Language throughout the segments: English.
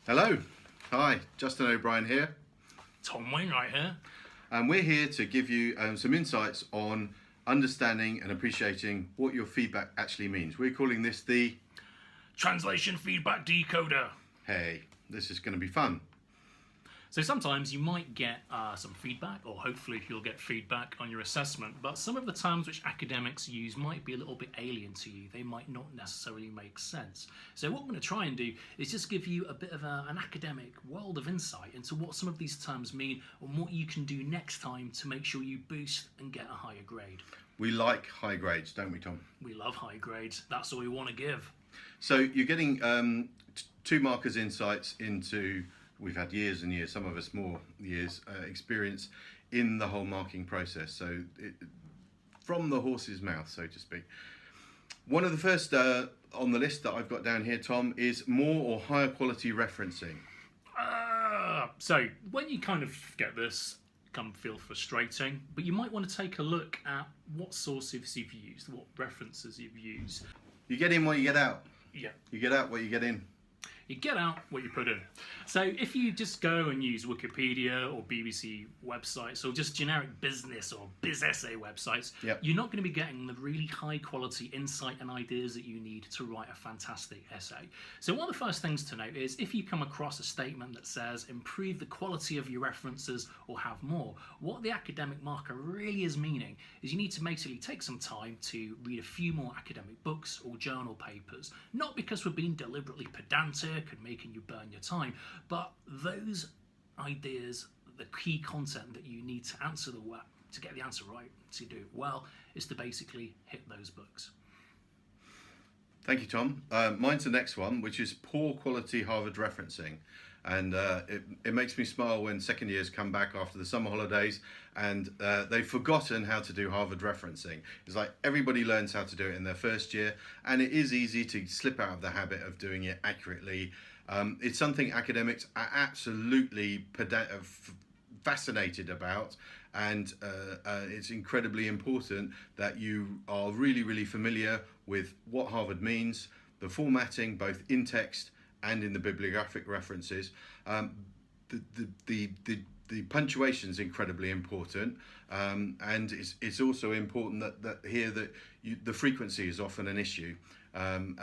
Hello, hi, Justin O'Brien here, Tom Wainwright here. and we're here to give you some insights on understanding and appreciating what your feedback actually means. We're calling this the Translation Feedback Decoder. hey, this is going to be fun. So sometimes you might get some feedback, or hopefully you'll get feedback on your assessment, but some of the terms which academics use might be a little bit alien to you. They might not necessarily make sense. So what I'm going to try and do is just give you a bit of an academic world of insight into what some of these terms mean and what you can do next time to make sure you boost and get a higher grade. We like high grades, don't we, Tom? We love high grades. That's all we want to give. So you're getting 2 markers insights into, we've had years and years, some of us more years, experience in the whole marking process. So from the horse's mouth, so to speak. One of the first on the list that I've got down here, Tom, is more or higher quality referencing. So when you kind of get this, it can feel frustrating, but you might want to take a look at what sources you've used, what references you've used. You get in what you get out. Yeah. You get out what you get in. You get out what you put in. So if you just go and use Wikipedia or BBC websites or just generic business or biz essay websites, Yep. you're not going to be getting the really high quality insight and ideas that you need to write a fantastic essay. So one of the first things to note is if you come across a statement that says improve the quality of your references or have more, what the academic marker really is meaning is you need to basically take some time to read a few more academic books or journal papers, not because we're being deliberately pedantic and making you burn your time, but those ideas, the key content that you need to to get the answer right, to do it well, is to basically hit those books. Thank you, Tom. Mine's the next one, which is poor quality Harvard referencing. And it makes me smile when second years come back after the summer holidays and they've forgotten how to do Harvard referencing. It's like everybody learns how to do it in their first year, and it is easy to slip out of the habit of doing it accurately. It's something academics are absolutely fascinated about, and it's incredibly important that you are really, really familiar with what Harvard means, the formatting, both in text and in the bibliographic references. The punctuation is incredibly important, and it's also important that here that the frequency is often an issue, and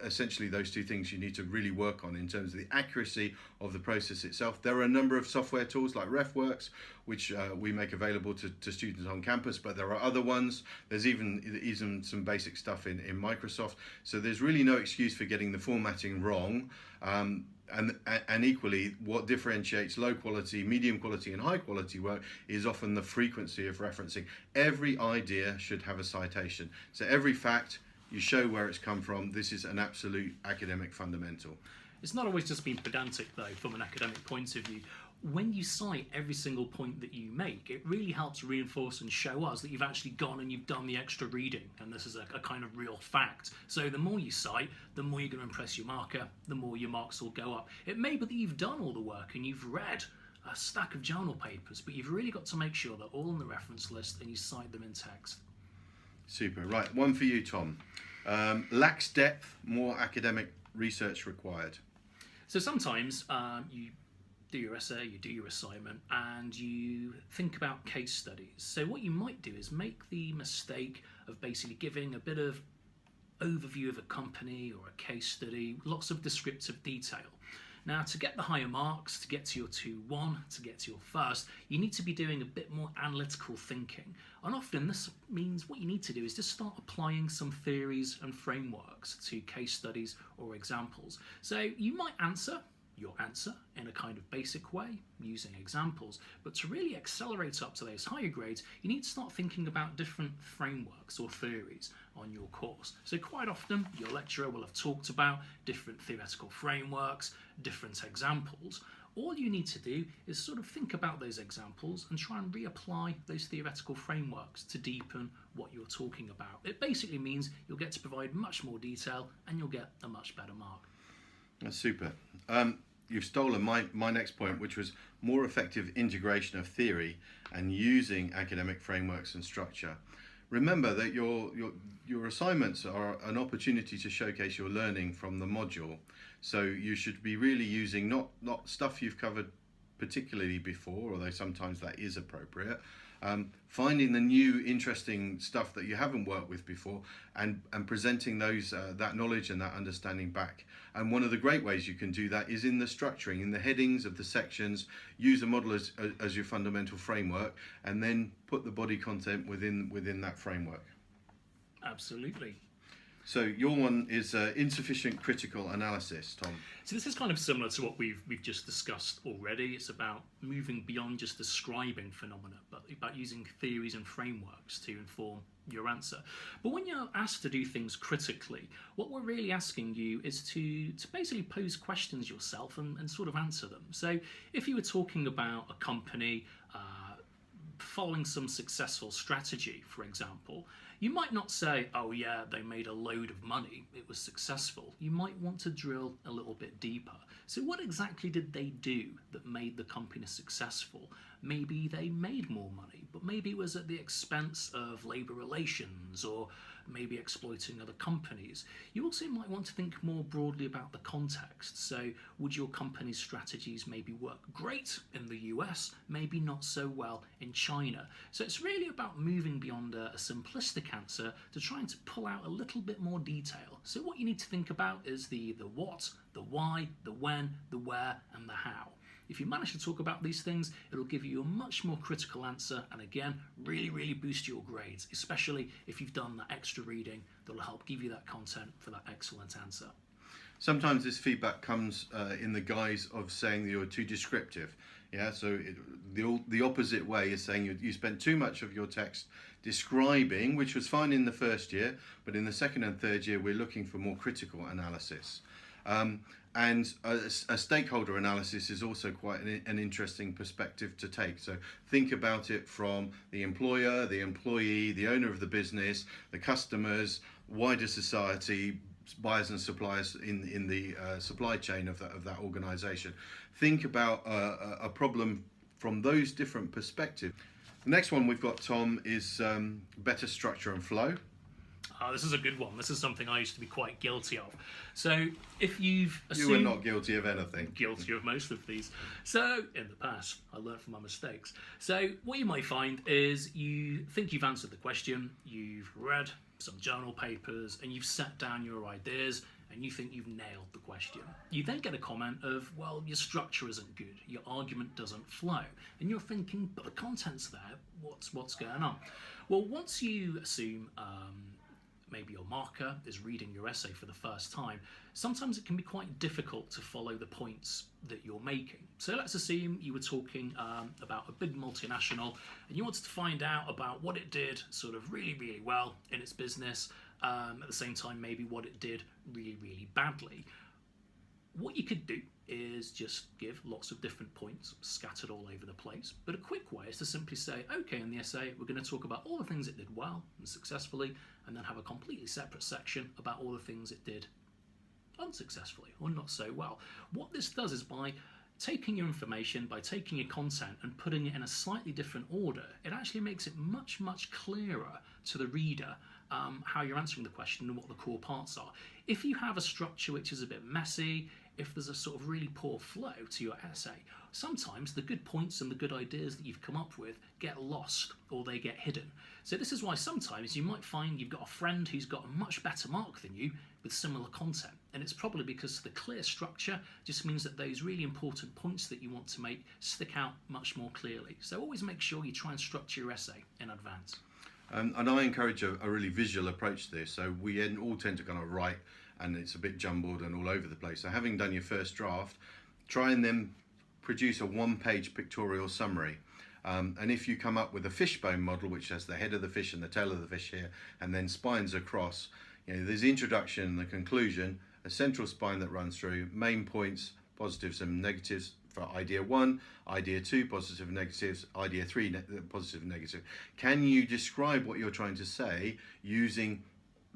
essentially those two things you need to really work on in terms of the accuracy of the process itself. There are a number of software tools like RefWorks, which we make available to students on campus, but there are other ones. There's even some basic stuff in Microsoft. So there's really no excuse for getting the formatting wrong. And equally, what differentiates low quality, medium quality, and high quality work is often the frequency of referencing. Every idea should have a citation. So every fact, you show where it's come from. This is an absolute academic fundamental. It's not always just being pedantic, though, from an academic point of view. When you cite every single point that you make, it really helps reinforce and show us that you've actually gone and you've done the extra reading, and this is a kind of real fact. So the more you cite, the more you're going to impress your marker, the more your marks will go up. It may be that you've done all the work and you've read a stack of journal papers, but you've really got to make sure they're all in the reference list and you cite them in text. Super. Right, one for you, Tom. Lacks depth, more academic research required. So sometimes you do your essay, you do your assignment, and you think about case studies. So what you might do is make the mistake of basically giving a bit of overview of a company or a case study, lots of descriptive detail. Now, to get the higher marks, to get to your 2-1, to get to your first, you need to be doing a bit more analytical thinking. And often this means what you need to do is just start applying some theories and frameworks to case studies or examples. So you might answer your answer in a kind of basic way using examples, but to really accelerate up to those higher grades, you need to start thinking about different frameworks or theories on your course. So quite often your lecturer will have talked about different theoretical frameworks, different examples. All you need to do is sort of think about those examples and try and reapply those theoretical frameworks to deepen what you're talking about. It basically means you'll get to provide much more detail and you'll get a much better mark. That's super. You've stolen my next point, which was more effective integration of theory and using academic frameworks and structure. remember that your assignments are an opportunity to showcase your learning from the module. So you should be really using not stuff you've covered particularly before, although sometimes that is appropriate. Finding the new interesting stuff that you haven't worked with before, and presenting those that knowledge and that understanding back. And one of the great ways you can do that is in the structuring, in the headings of the sections. Use a model as your fundamental framework, and then put the body content within that framework. Absolutely. So your one is insufficient critical analysis, Tom. So this is kind of similar to what we've just discussed already. It's about moving beyond just describing phenomena, but about using theories and frameworks to inform your answer. But when you're asked to do things critically, what we're really asking you is to basically pose questions yourself and sort of answer them. So if you were talking about a company following some successful strategy, for example, you might not say, oh yeah, they made a load of money, it was successful. You might want to drill a little bit deeper. So what exactly did they do that made the company successful? Maybe they made more money, but maybe it was at the expense of labor relations, or maybe exploiting other companies. You also might want to think more broadly about the context. So would your company's strategies maybe work great in the US, maybe not so well in China? So it's really about moving beyond a simplistic answer to trying to pull out a little bit more detail. So what you need to think about is the what, the why, the when, the where, and the how. If you manage to talk about these things, it'll give you a much more critical answer, and again, really boost your grades, especially if you've done that extra reading that'll help give you that content for that excellent answer. Sometimes this feedback comes in the guise of saying that you're too descriptive. Yeah, so the opposite way is saying you spent too much of your text describing, which was fine in the first year, but in the second and third year, we're looking for more critical analysis. And a stakeholder analysis is also quite an interesting perspective to take. So think about it from the employer, the employee, the owner of the business, the customers, wider society, buyers and suppliers in the supply chain of that organization. Think about a problem from those different perspectives. The next one we've got, Tom, is better structure and flow. This is a good one. This is something I used to be quite guilty of. So if you've assumed... You were not guilty of anything. Guilty of most of these. So in the past, I learned from my mistakes. So what you might find is you think you've answered the question, you've read some journal papers, and you've set down your ideas, and you think you've nailed the question. You then get a comment of, well, your structure isn't good, your argument doesn't flow, and you're thinking, but the content's there, what's going on? Well, once you assume maybe your marker is reading your essay for the first time, sometimes it can be quite difficult to follow the points that you're making. So let's assume you were talking about a big multinational and you wanted to find out about what it did sort of really well in its business, at the same time maybe what it did really badly. What you could do is just give lots of different points scattered all over the place. But a quick way is to simply say, okay, in the essay, we're going to talk about all the things it did well and successfully, and then have a completely separate section about all the things it did unsuccessfully or not so well. What this does is by taking your information, by taking your content and putting it in a slightly different order, it actually makes it much clearer to the reader how you're answering the question and what the core parts are. If you have a structure which is a bit messy, if there's a sort of really poor flow to your essay, sometimes the good points and the good ideas that you've come up with get lost or they get hidden. So this is why sometimes you might find you've got a friend who's got a much better mark than you with similar content, and it's probably because the clear structure just means that those really important points that you want to make stick out much more clearly. So always make sure you try and structure your essay in advance. And I encourage a really visual approach to this. So we all tend to kind of write and it's a bit jumbled and all over the place. So having done your first draft, try and then produce a one-page pictorial summary. And if you come up with a fishbone model, which has the head of the fish and the tail of the fish here, and then spines across, there's the introduction and the conclusion, a central spine that runs through, main points, positives and negatives for idea 1, idea 2, positive and negatives, idea 3, positive and negative. Can you describe what you're trying to say using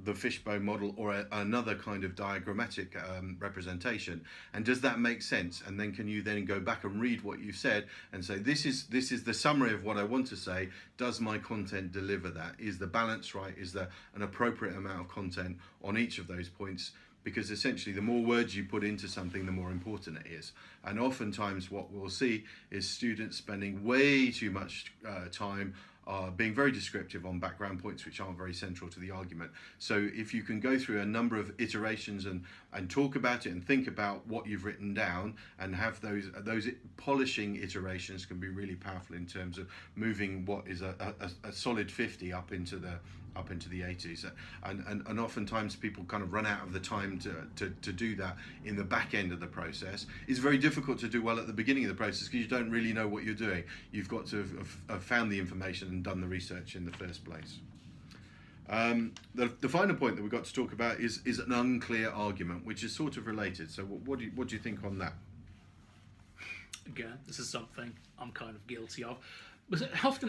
the fishbone model or another kind of diagrammatic representation, and does that make sense? And then can you then go back and read what you said and say, this is the summary of what I want to say. Does my content deliver that? Is the balance right? Is there an appropriate amount of content on each of those points? Because essentially the more words you put into something, the more important it is. And oftentimes what we'll see is students spending way too much time being very descriptive on background points which aren't very central to the argument. So if you can go through a number of iterations and talk about it and think about what you've written down and have those polishing iterations can be really powerful in terms of moving what is a solid 50 up into the 80s, and oftentimes people kind of run out of the time to do that in the back end of the process. It's very difficult to do well at the beginning of the process because you don't really know what you're doing. You've got to have found the information and done the research in the first place. The final point that we've got to talk about is an unclear argument, which is sort of related. So what do you think on that? Again, this is something I'm kind of guilty of. But often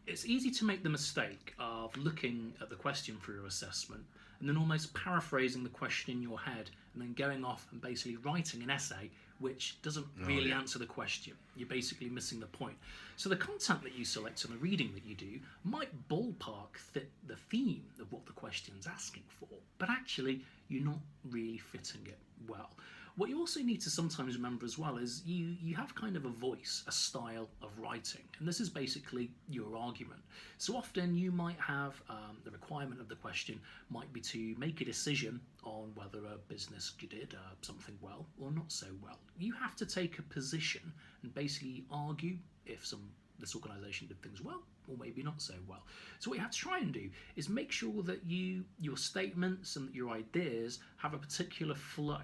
it's easy to make the mistake of looking at the question for your assessment and then almost paraphrasing the question in your head and then going off and basically writing an essay which doesn't really answer the question. You're basically missing the point. So the content that you select and the reading that you do might ballpark fit the theme of what the question's asking for, but actually you're not really fitting it well. What you also need to sometimes remember as well is you have kind of a voice, a style of writing, and this is basically your argument. So often you might have the requirement of the question might be to make a decision on whether a business did something well or not so well. You have to take a position and basically argue if this organisation did things well or maybe not so well. So what you have to try and do is make sure that your statements and your ideas have a particular flow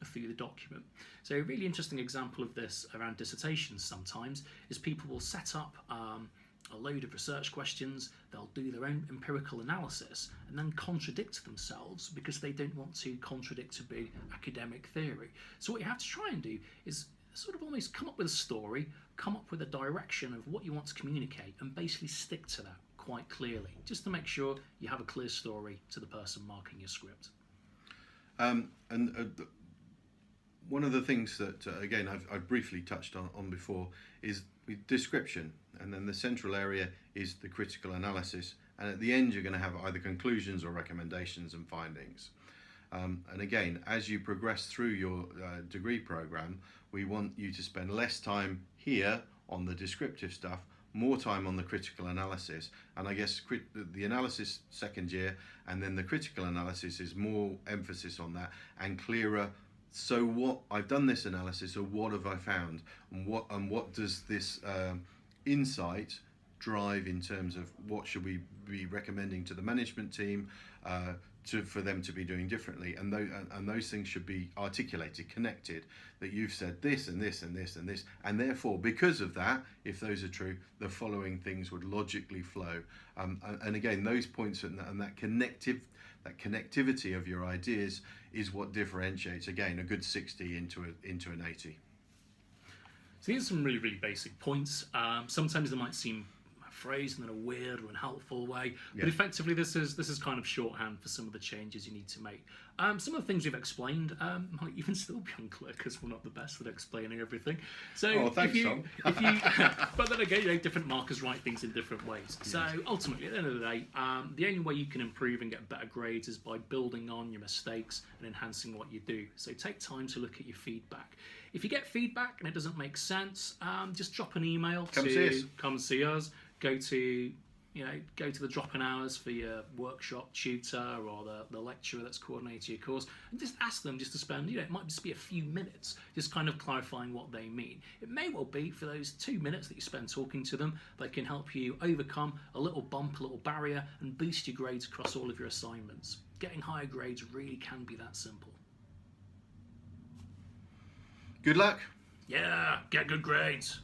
through the document. So a really interesting example of this around dissertations sometimes is people will set up a load of research questions, they'll do their own empirical analysis and then contradict themselves because they don't want to contradict a big academic theory. So what you have to try and do is sort of almost come up with a story, come up with a direction of what you want to communicate and basically stick to that quite clearly, just to make sure you have a clear story to the person marking your script. One of the things that, again, I've briefly touched on before is with description, and then the central area is the critical analysis, and at the end you're going to have either conclusions or recommendations and findings. And again, as you progress through your degree program, we want you to spend less time here on the descriptive stuff, more time on the critical analysis, and I guess the analysis second year, and then the critical analysis is more emphasis on that and clearer. So what I've done this analysis, or what have I found, and what does this insight drive in terms of what should we be recommending to the management team for them to be doing differently, and those things should be articulated, connected, that you've said this and this and this and this, and therefore because of that, if those are true, the following things would logically flow. And again, those points and that connectivity of your ideas is what differentiates, again, a good 60 into an 80. So these are some really, really basic points. Sometimes they might seem phrased in a weird or unhelpful way, but effectively this is kind of shorthand for some of the changes you need to make. Some of the things we've explained might even still be unclear because we're not the best at explaining everything. So thanks, Tom. But then again, different markers write things in different ways. So ultimately, at the end of the day, the only way you can improve and get better grades is by building on your mistakes and enhancing what you do. So take time to look at your feedback. If you get feedback and it doesn't make sense, just drop an email come see us. Go to the drop-in hours for your workshop tutor or the lecturer that's coordinating your course, and just ask them just to spend, it might just be a few minutes, just kind of clarifying what they mean. It may well be for those 2 minutes that you spend talking to them, they can help you overcome a little bump, a little barrier, and boost your grades across all of your assignments. Getting higher grades really can be that simple. Good luck. Yeah, get good grades.